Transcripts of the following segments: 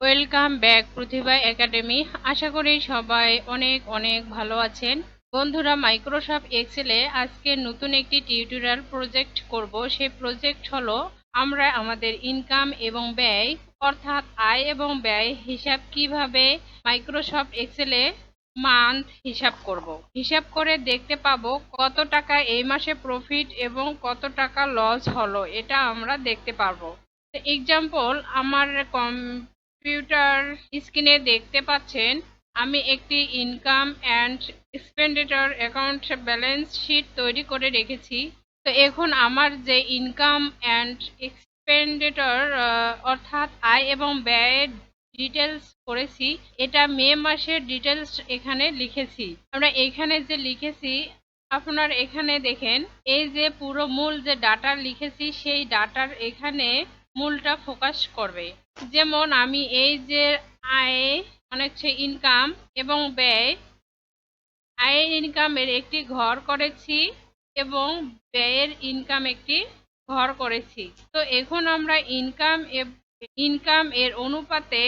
Welcome back প্রতিভা academy. আশা করি সবাই অনেক অনেক ভালো আছেন। বন্ধুরা, মাইক্রোসফট এক্সেলে আজকে নতুন একটি টিউটোরিয়াল প্রজেক্ট করব। সেই প্রজেক্ট হলো আমরা আমাদের ইনকাম এবং ব্যয় অর্থাৎ আয় এবং ব্যয় হিসাব কিভাবে মাইক্রোসফট এক্সেলে মান্থ হিসাব করব। হিসাব করে দেখতে পাবো কত টাকা এই মাসে প্রফিট এবং কত টাকা লস হলো, এটা আমরা দেখতে পারবো। এক্সাম্পল, আমার কম্পিউটার স্ক্রিনে দেখতে পাচ্ছেন আমি একটি income and expenditure account balance sheet তৈরি করে রেখেছি। তো এখন আমার যে ইনকাম অ্যান্ড এক্সপেন্ডিচার অর্থাৎ আয় এবং ব্যয়ের ডিটেলস করেছি, এটা মে মাসের ডিটেলস এখানে লিখেছি। আমরা এখানে যে লিখেছি আপনার এখানে দেখেন, এই যে পুরো মূল যে ডাটা লিখেছি সেই ডাটার এখানে মূলটা ফোকাস করবে। যেমন আমি এই যে আয় মানে হচ্ছে ইনকাম এবং ব্যয়, আয়ের ইনকামের একটি ঘর করেছি এবং ব্যয়ের ইনকাম একটি ঘর করেছি। তো এখন আমরা ইনকাম এর অনুপাতে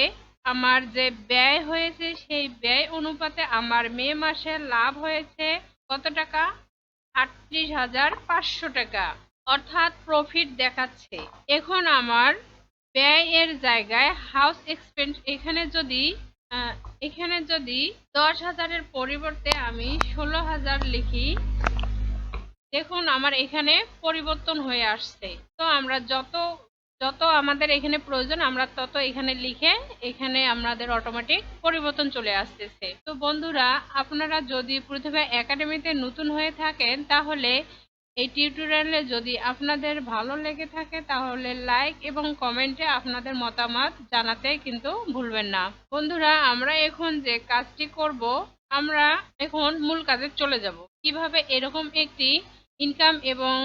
আমার যে ব্যয় হয়েছে সেই ব্যয় অনুপাতে আমার মে মাসে লাভ হয়েছে কত টাকা? ৩৮,৫০০ টাকা, অর্থাৎ প্রফিট দেখাচ্ছে। এখন আমার ব্যয়ের জায়গায় হাউস এক্সপেন্স এখানে যদি ১০,০০০-এর পরিবর্তে আমি ১৬,০০০ লিখি, দেখুন আমার এখানে পরিবর্তন হয়ে আসছে। তো আমরা যত যত আমাদের এখানে প্রয়োজন আমরা তত এখানে লিখে এখানে আমাদের অটোমেটিক পরিবর্তন চলে আসতেছে। তো বন্ধুরা, আপনারা যদি প্রতিভা একাডেমিতে নতুন হয়ে থাকেন তাহলে এই টিউটোরিয়ালে যদি আপনাদের ভালো লেগে থাকে তাহলে লাইক এবং কমেন্টে আপনাদের মতামত জানাতে কিন্তু ভুলবেন না। বন্ধুরা, আমরা এখন যে কাজটি করব, আমরা এখন মূল কাজে চলে যাব। কিভাবে এরকম একটি ইনকাম এবং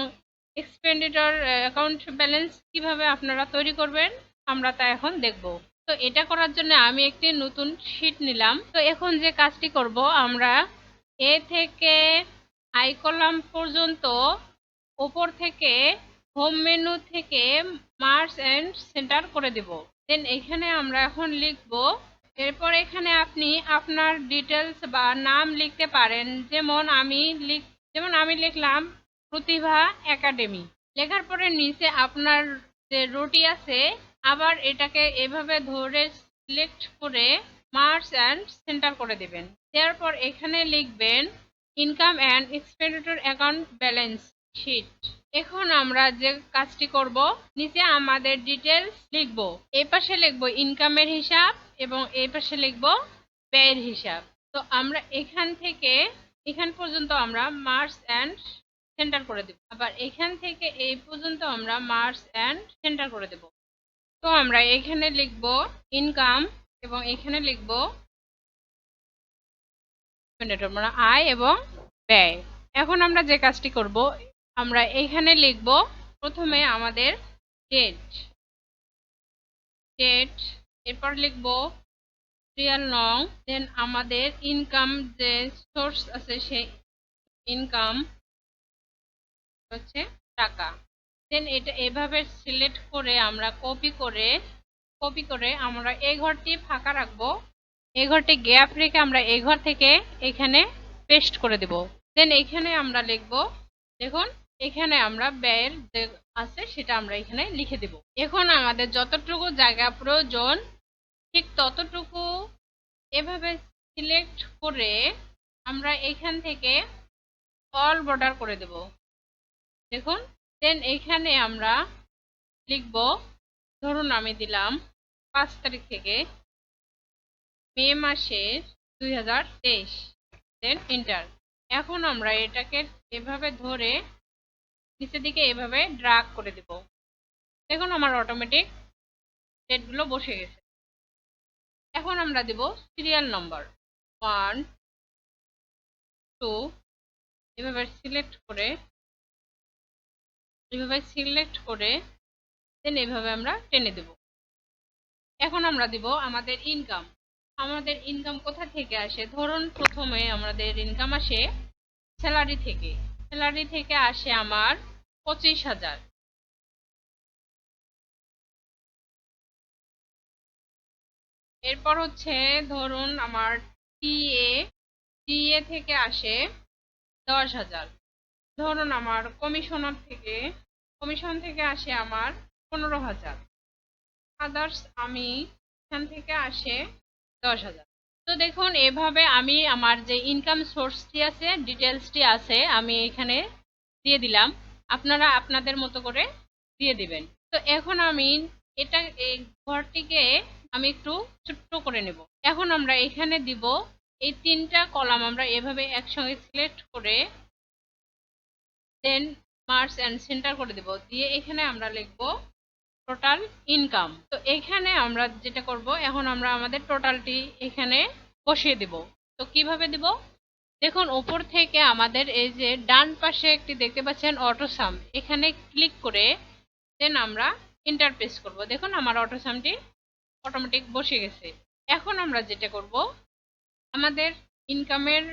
এক্সপেন্ডিচার অ্যাকাউন্ট ব্যালেন্স কিভাবে আপনারা তৈরি করবেন আমরা তা এখন দেখব। তো এটা করার জন্য আমি একটি নতুন শীট নিলাম। তো এখন যে কাজটি করব, আমরা এ থেকে আই কলাম পর্যন্ত উপর থেকে হোম মেনু থেকে মার্জ এন্ড সেন্টার করে দেব। দেন এখানে আমরা এখন লিখব, এরপর এখানে আপনি আপনার ডিটেলস বা নাম লিখতে পারেন। যেমন আমি লিখলাম প্রতিভা একাডেমি। লেখার পরে নিচে আপনার যে রুটি আছে আবার এটাকে এভাবে ধরে সিলেক্ট করে মার্জ অ্যান্ড সেন্টার করে দেবেন। দেওয়ার পর এখানে লিখবেন income and expenditure account balance sheet. এখন আমরা যে কাজটি করব, নিচে আমাদের ডিটেলস লিখব। এই পাশে লিখব ইনকামের হিসাব এবং এই পাশে লিখব ব্যয়ের হিসাব। তো আমরা এখান পর্যন্ত আমরা মার্জ অ্যান্ড সেন্টার করে দেব। আবার এখান থেকে এই পর্যন্ত আমরা মার্জ অ্যান্ড সেন্টার করে দেব। তো আমরা এখানে লিখব ইনকাম এবং এখানে লিখব আয় এবং ব্যয়। এখন আমরা যে কাজটি করব, আমরা এখানে লিখব প্রথমে আমাদের ডেট, এরপর লিখব সিরিয়াল নং, দেন আমাদের ইনকাম যে সোর্স আছে সেই ইনকাম হচ্ছে টাকা। দেন এটা এভাবে সিলেক্ট করে আমরা কপি করে আমরা এই ঘরটি ফাঁকা রাখবো। এই ঘরটি গ্যাপ রেখে আমরা এই ঘর থেকে এখানে পেস্ট করে দেব। দেন এখানে আমরা লিখব, দেখুন এখানে আমরা ব্যয়ের যে আছে সেটা আমরা এখানে লিখে দেব। এখন আমাদের যতটুকু জায়গা প্রয়োজন ঠিক ততটুকু এভাবে সিলেক্ট করে আমরা এখান থেকে অল বর্ডার করে দেব। দেখুন, দেন এখানে আমরা লিখব, ধরুন আমি দিলাম 5 তারিখ থেকে মে মাসের 2023, দেন এন্টার। এখন আমরা এটাকে এভাবে ধরে নিচের দিকে এভাবে ড্রাগ করে দেব। দেখুন আমার অটোমেটিক ডেটগুলো বসে গেছে। এখন আমরা দেব সিরিয়াল নম্বর 1 2, এভাবে সিলেক্ট করে দেন এভাবে আমরা টেনে দেব। এখন আমরা দিব আমাদের ইনকাম কোথা থেকে আসে। ধরুন প্রথমে আমাদের ইনকাম আসে স্যালারি থেকে আসে আমার 25,000। এরপর হচ্ছে ধরুন আমার টিএ টিএ থেকে আসে 10,000। ধরুন আমার কমিশন থেকে আসে আমার 15,000। আদার্স আমি এখান থেকে আসে 10,000। তো দেখুন এভাবে আমি আমার যে ইনকাম সোর্সটি আছে, ডিটেলসটি আছে, আমি এখানে দিয়ে দিলাম। আপনারা আপনাদের মতো করে দিয়ে দিবেন। তো এখন আমি এই ঘরটিকে আমি একটু ছোট্ট করে নেব। এখন আমরা এখানে দিব এই 3টা কলাম আমরা এভাবে একসঙ্গে সিলেক্ট করে দেন মার্জ এন্ড সেন্টার করে দেব। দিয়ে এখানে আমরা লিখব টোটাল ইনকাম। তো এখানে আমরা যেটা করব, এখন আমরা আমাদের টোটালটি এখানে বসিয়ে দেব। তো কিভাবে দিব? দেখুন উপর থেকে আমাদের এই যে ডান পাশে একটি দেখতে পাচ্ছেন অটো সাম, এখানে ক্লিক করে দেন আমরা এন্টার প্রেস করব। দেখুন আমার অটো সামটি অটোমেটিক বসে গেছে। এখন আমরা যেটা করব, আমাদের ইনকামের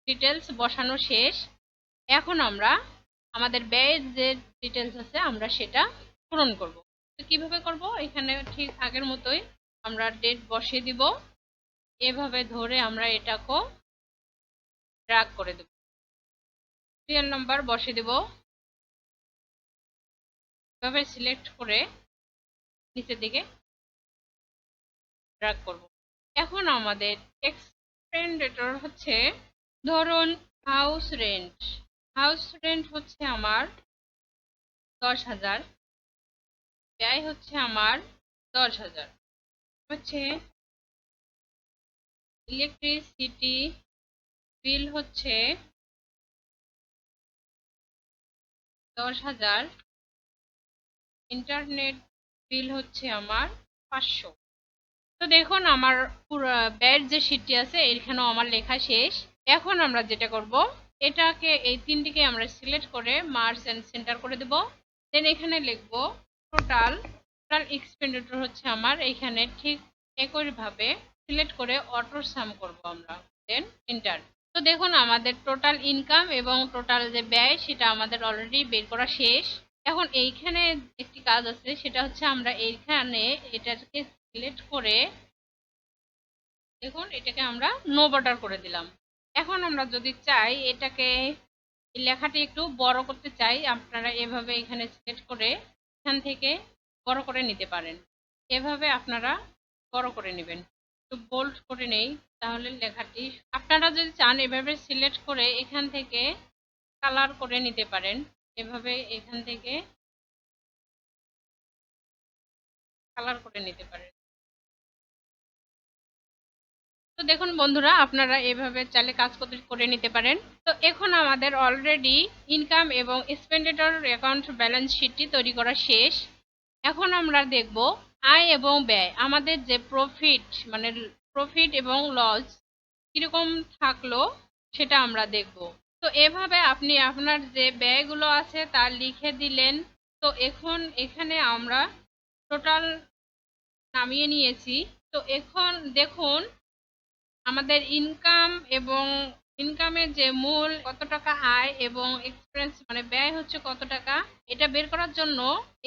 ডিটেলস বসানো শেষ। এখন আমরা আমাদের ব্যয়ের যে ডিটেলস আছে আমরা সেটা পূরণ করব। তো কিভাবে করব? এখানে ঠিক আগের মতোই আমরা ডেট বসিয়ে দিব। এভাবে ধরে আমরা এটাকে ড্র্যাগ করে দেব। সিরিয়াল নাম্বার বসিয়ে দেব, এভাবে সিলেক্ট করে নিচের দিকে ড্র্যাগ করব। এখন আমাদের এক্সপেন্ডিচার হচ্ছে ধরুন হাউস রেন্ট। হাউস রেন্ট হচ্ছে আমার 10,000, ব্যয় হচ্ছে আমার 10,000। হচ্ছে ইলেকট্রিসিটি বিল হচ্ছে 10,000, ইন্টারনেট বিল হচ্ছে আমার 500। তো দেখুন আমার পুরো ব্যয়ের যে শীটটি আছে এখানেও আমার লেখা শেষ। এখন আমরা যেটা করব, এটাকে এই তিনটিকে আমরা সিলেক্ট করে মার্জ এন্ড সেন্টার করে দেব। দেন এখানে লিখব টোটাল এক্সপেন্ডিচার হচ্ছে আমার এখানে ঠিক একইভাবে সিলেক্ট করে অটো সাম করব আমরা, দেন এন্টার। তো দেখুন আমাদের টোটাল ইনকাম এবং টোটাল যে ব্যয় সেটা আমাদের অলরেডি বের করা শেষ। এখন এইখানে একটি কাজ আছে, সেটা হচ্ছে আমরা এইখানে এটাকে সিলেক্ট করে দেখুন এটাকে আমরা নো বর্ডার করে দিলাম। এখন আমরা যদি চাই এটাকে লেখাটি একটু বড় করতে চাই, আপনারা এভাবে এখানে সিলেক্ট করে এখান থেকে বড় করে নিতে পারেন। এভাবে আপনারা বড় করে নেবেন। একটু বোল্ড করে নেই, তাহলে লেখাটি আপনারা যদি চান এভাবে সিলেক্ট করে এখান থেকে কালার করে নিতে পারেন। এভাবে এখান থেকে কালার করে নিতে পারেন। তো দেখুন বন্ধুরা, আপনারা এভাবে চাইলে কাজ করে নিতে পারেন। তো এখন আমাদের অলরেডি ইনকাম এবং এক্সপেন্ডিচার অ্যাকাউন্ট ব্যালেন্স শিটটি তৈরি করা শেষ। এখন আমরা দেখব আয় এবং ব্যয়, আমাদের যে প্রফিট এবং লস কিরকম থাকলো সেটা আমরা দেখব। তো এভাবে আপনি আপনার যে ব্যয়গুলো আছে তা লিখে দিলেন। তো এখন এখানে আমরা টোটাল নামিয়ে নিয়েছি। তো এখন দেখুন আমাদের ইনকাম এবং ইনকামের যে মূল কত টাকা আয় এবং এক্সপেন্স ব্যয় হচ্ছে কত টাকা, এটা বের করার জন্য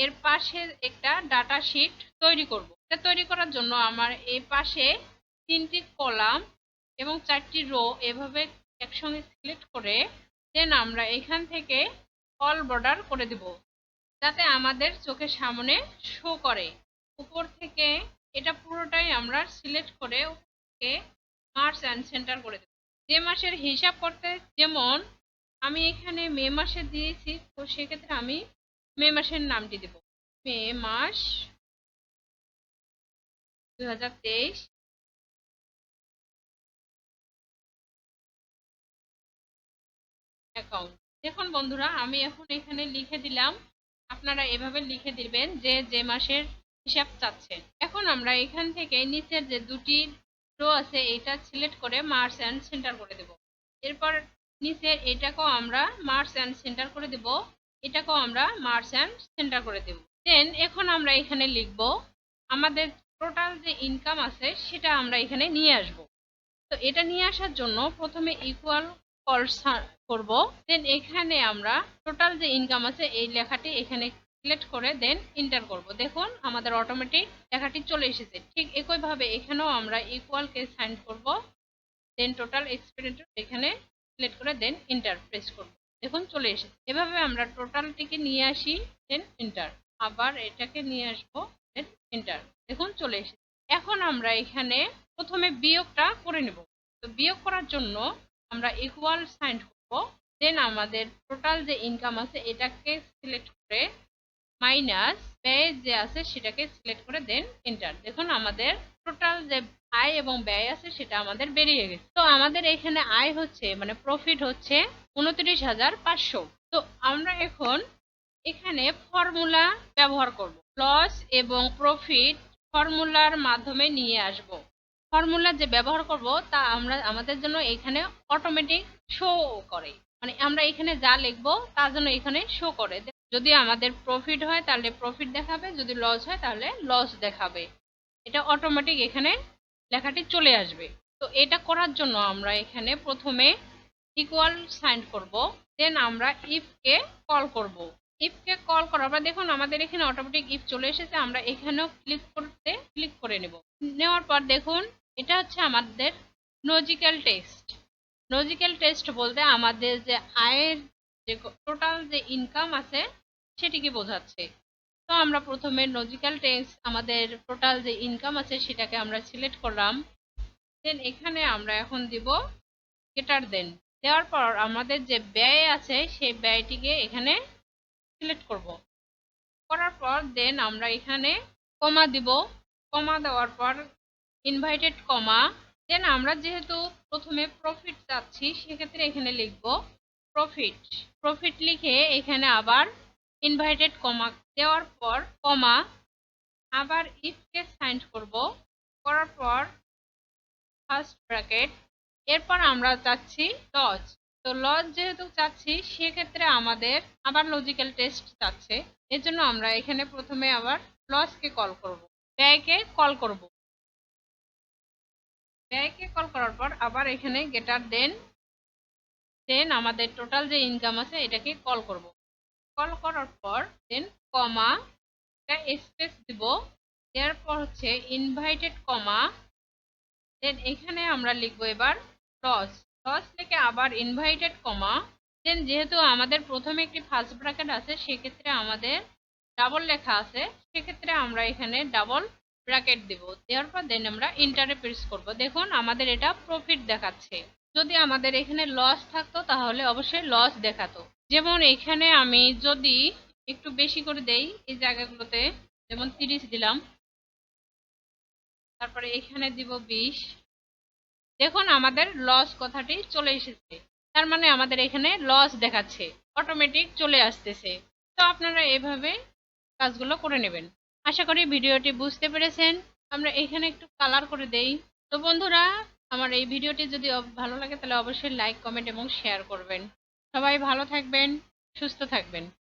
এর পাশে একটা ডাটা শিট তৈরি করব। এটা তৈরি করার জন্য আমার এই পাশে 3টি কলাম এবং 4টি রো এভাবে একসঙ্গে সিলেক্ট করে দেন আমরা এখান থেকে অল বর্ডার করে দেব, যাতে আমাদের চোখের সামনে শো করে। উপর থেকে এটা পুরোটাই আমরা সিলেক্ট করে মার্চ অ্যান্ড সেন্টার করে দেব। যে মাসের হিসাব করতে, যেমন আমি এখানে মে মাসে দিয়েছি, তো সেক্ষেত্রে আমি মে মাসের নামটি দেব, মে মাস 2023 অ্যাকাউন্ট। দেখুন বন্ধুরা, আমি এখন এখানে লিখে দিলাম। আপনারা এভাবে লিখে দিবেন যে যে মাসের হিসাব চাচ্ছেন। এখন আমরা এখান থেকে নিচের যে দুটি রো আছে এটা সিলেক্ট করে মার্চ অ্যান্ড সেন্টার করে দেব। এরপর নিচের এটাকেও আমরা মার্চ অ্যান্ড সেন্টার করে দেব, এটাকেও আমরা মার্চ অ্যান্ড সেন্টার করে দেব। দেন এখন আমরা এখানে লিখব আমাদের টোটাল যে ইনকাম আছে সেটা আমরা এখানে নিয়ে আসব। তো এটা নিয়ে আসার জন্য প্রথমে ইকুয়াল কল করব, দেন এখানে আমরা টোটাল যে ইনকাম আছে এই লেখাটি এখানে সিলেক্ট করে দেন এন্টার করব। দেখুন আমাদের অটোমেটিক লেখাটি চলে এসেছে। ঠিক একইভাবে এখানেও আমরা ইকুয়ালকে সাইন করব, দেন টোটাল এক্সপেন্ডিচার এখানে সিলেক্ট করে দেন এন্টার প্রেস করব। দেখুন চলে এসেছে। এভাবে আমরা টোটালটিকে নিয়ে আসি, দেন এন্টার, আবার এটাকে নিয়ে আসবো, দেন এন্টার। দেখুন চলে এসেছে। এখন আমরা এখানে প্রথমে বিয়োগটা করে নেব। তো বিয়োগ করার জন্য আমরা ইকুয়াল সাইন করব, দেন আমাদের টোটাল যে ইনকাম আছে এটাকে সিলেক্ট করে মাইনাস ব্যয় যে আছে সেটাকে সিলেক্ট করে দেন এন্টার। দেখুন আমাদের টোটাল যে আয় এবং ব্যয় আছে সেটা আমাদের বেরিয়ে গেছে। তো আমাদের এখানে আয় হচ্ছে মানে প্রফিট হচ্ছে 29,500। তো আমরা এখন এখানে ফর্মুলা ব্যবহার করব, লস এবং প্রফিট ফর্মুলার মাধ্যমে নিয়ে আসব। ফর্মুলা যে ব্যবহার করব তা আমরা আমাদের জন্য এখানে অটোমেটিক শো করে, মানে আমরা এখানে যা লিখবো তার জন্য এখানে শো করে। যদি আমাদের প্রফিট হয় তাহলে প্রফিট দেখাবে, যদি লস হয় তাহলে লস দেখাবে। এটা অটোমেটিক এখানে লেখাটি চলে আসবে। তো এটা করার জন্য আমরা এখানে প্রথমে ইকুয়াল সাইন করব, দেন আমরা ইফকে কল করব। ইফকে কল করার পর দেখুন আমাদের এখানে অটোমেটিক ইফ চলে এসেছে। আমরা এখানেও ক্লিক করে নেব। নেওয়ার পর দেখুন এটা হচ্ছে আমাদের লজিক্যাল টেস্ট। লজিক্যাল টেস্ট বলতে আমাদের যে আয়ের যে টোটাল যে ইনকাম আছে সেটিকে বোঝাচ্ছে। তো আমরা প্রথমে লজিক্যাল টেস্ট আমাদের টোটাল যে ইনকাম আছে সেটাকে আমরা সিলেক্ট করলাম, দেন এখানে আমরা এখন দিব গেটার দেন। দেওয়ার পর আমাদের যে ব্যয় আছে সেই ব্যয়টিকে এখানে সিলেক্ট করব। করার পর দেন আমরা এখানে কমা দিব। কমা দেওয়ার পর ইনভাইটেড কমা, দেন আমরা যেহেতু প্রথমে প্রফিট চাচ্ছি সেক্ষেত্রে এখানে লিখব প্রফিট। প্রফিট লিখে এখানে আবার ইনভাইটেড কমা দেওয়ার পর কমা, আবার ইফকে সাইন করব। করার পর ফার্স্ট ব্র্যাকেট, এরপর আমরা চাচ্ছি লস। তো লস যেহেতু চাচ্ছি সেক্ষেত্রে আমাদের আবার লজিক্যাল টেস্ট চাচ্ছে, এর জন্য আমরা এখানে প্রথমে আবার লসকে কল করব, ব্যয়কে কল করব। ব্যয়কে কল করার পর আবার এখানে গেটার দেন, দেন আমাদের টোটাল যে ইনকাম আছে এটাকে কল করব। কল করার পর দেন কমা, স্পেস দিব, দেওয়ার পর হচ্ছে ইনভাইটেড কমা, দেন এখানে আমরা লিখবো এবার লস। লস লিখে আবার ইনভাইটেড কমা, দেন যেহেতু আমাদের প্রথমে একটি ফার্স্ট ব্র্যাকেট আছে সেক্ষেত্রে আমাদের ডাবল লেখা আছে, সেক্ষেত্রে আমরা এখানে ডাবল ব্র্যাকেট দেব। দেওয়ার পর দেন আমরা ইন্টারে প্রেস করব। দেখুন আমাদের এটা প্রফিট দেখাচ্ছে। যদি আমাদের এখানে লস থাকতো তাহলে অবশ্যই লস দেখাতো। যেমন এখানে আমি যদি একটু বেশি করে দেই এই জায়গাগুলোতে, যেমন 30 দিলাম, তারপরে এখানে দিব 20, দেখুন আমাদের লস কথাটি চলে এসেছে। তার মানে আমাদের এখানে লস দেখাচ্ছে, অটোমেটিক চলে আসতেছে। তো আপনারা এভাবে কাজগুলো করে নেবেন। আশা করি ভিডিওটি বুঝতে পেরেছেন। আমরা এখানে একটু কালার করে দেই। তো বন্ধুরা, আমার এই ভিডিওটি যদি ভালো লাগে তাহলে অবশ্যই লাইক, কমেন্ট এবং শেয়ার করবেন। সবাই ভালো থাকবেন, সুস্থ থাকবেন।